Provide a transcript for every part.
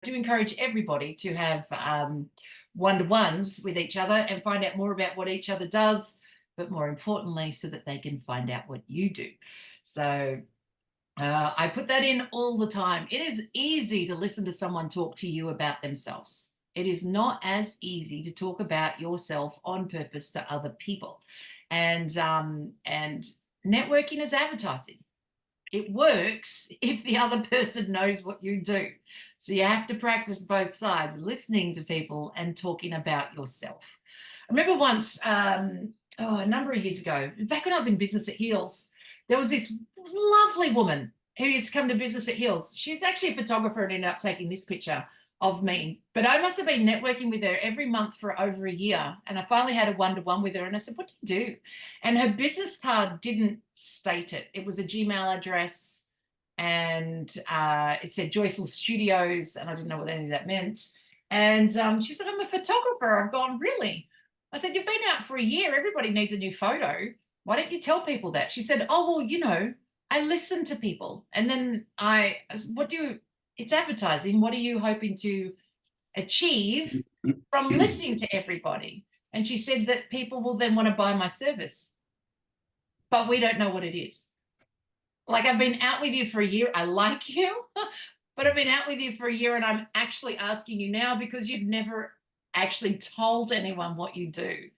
do encourage everybody to have one-to-ones with each other and find out more about what each other does, but more importantly, so that they can find out what you do. So I put that in all the time. It is easy to listen to someone talk to you about themselves. It is not as easy to talk about yourself on purpose to other people. And networking is advertising. It works if the other person knows what you do. So you have to practice both sides, listening to people and talking about yourself. I remember once, a number of years ago, it was back when I was in business at Heels, there was this lovely woman who used to come to business at Heels. She's actually a photographer and ended up taking this picture of me. But I must have been networking with her every month for over a year. And I finally had a one-to-one with her. And I said, what do you do? And her business card didn't state it. It was a Gmail address. And it said Joyful Studios. And I didn't know what any of that meant. And she said, I'm a photographer. I've gone, really? I said, you've been out for a year. Everybody needs a new photo. Why don't you tell people that? She said, oh, well, you know, I listen to people. And then it's advertising. What are you hoping to achieve from listening to everybody? And she said that people will then want to buy my service, but we don't know what it is. Like, I've been out with you for a year. I like you, but I've been out with you for a year and I'm actually asking you now because you've never actually told anyone what you do.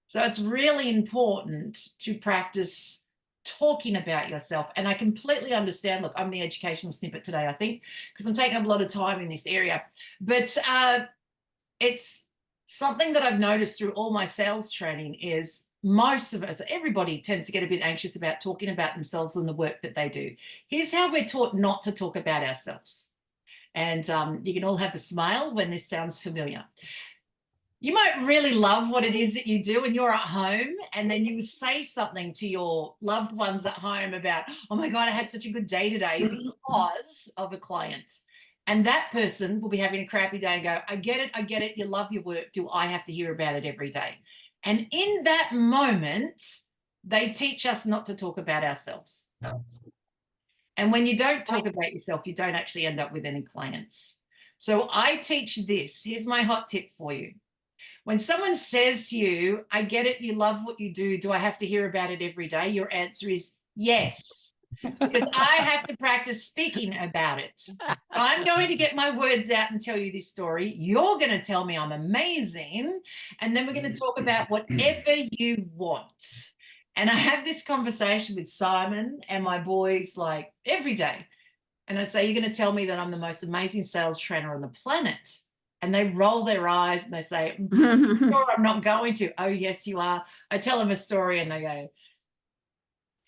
So it's really important to practice talking about yourself. And I completely understand. Look, I'm the educational snippet today, I think, because I'm taking up a lot of time in this area. But it's something that I've noticed through all my sales training is most of us, everybody tends to get a bit anxious about talking about themselves and the work that they do. Here's how we're taught not to talk about ourselves. And you can all have a smile when this sounds familiar. You might really love what it is that you do and you're at home, and then you say something to your loved ones at home about, oh my God, I had such a good day today because of a client. And that person will be having a crappy day and go, I get it. You love your work. Do I have to hear about it every day? And in that moment, they teach us not to talk about ourselves. And when you don't talk about yourself, you don't actually end up with any clients. So I teach this. Here's my hot tip for you. When someone says to you, I get it, you love what you do I have to hear about it every day? Your answer is yes, because I have to practice speaking about it. I'm going to get my words out and tell you this story. You're going to tell me I'm amazing, and then we're going to talk about whatever you want. And I have this conversation with Simon and my boys like every day. And I say, you're going to tell me that I'm the most amazing sales trainer on the planet. And they roll their eyes and they say, sure, I'm not going to. Oh, yes, you are. I tell them a story and they go,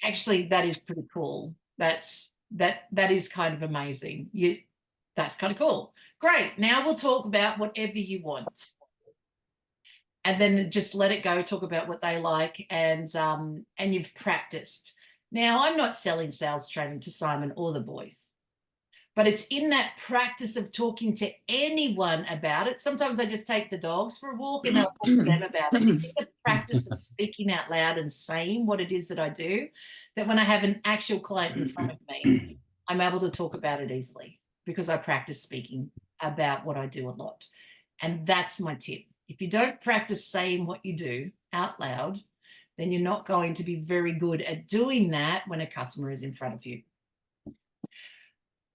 actually, that is pretty cool. That is kind of amazing. That's kind of cool. Great. Now we'll talk about whatever you want. And then just let it go, talk about what they like, and you've practiced. Now, I'm not selling sales training to Simon or the boys. But it's in that practice of talking to anyone about it. Sometimes I just take the dogs for a walk and I'll talk to them about it. It's in the practice of speaking out loud and saying what it is that I do, that when I have an actual client in front of me, I'm able to talk about it easily because I practice speaking about what I do a lot. And that's my tip. If you don't practice saying what you do out loud, then you're not going to be very good at doing that when a customer is in front of you.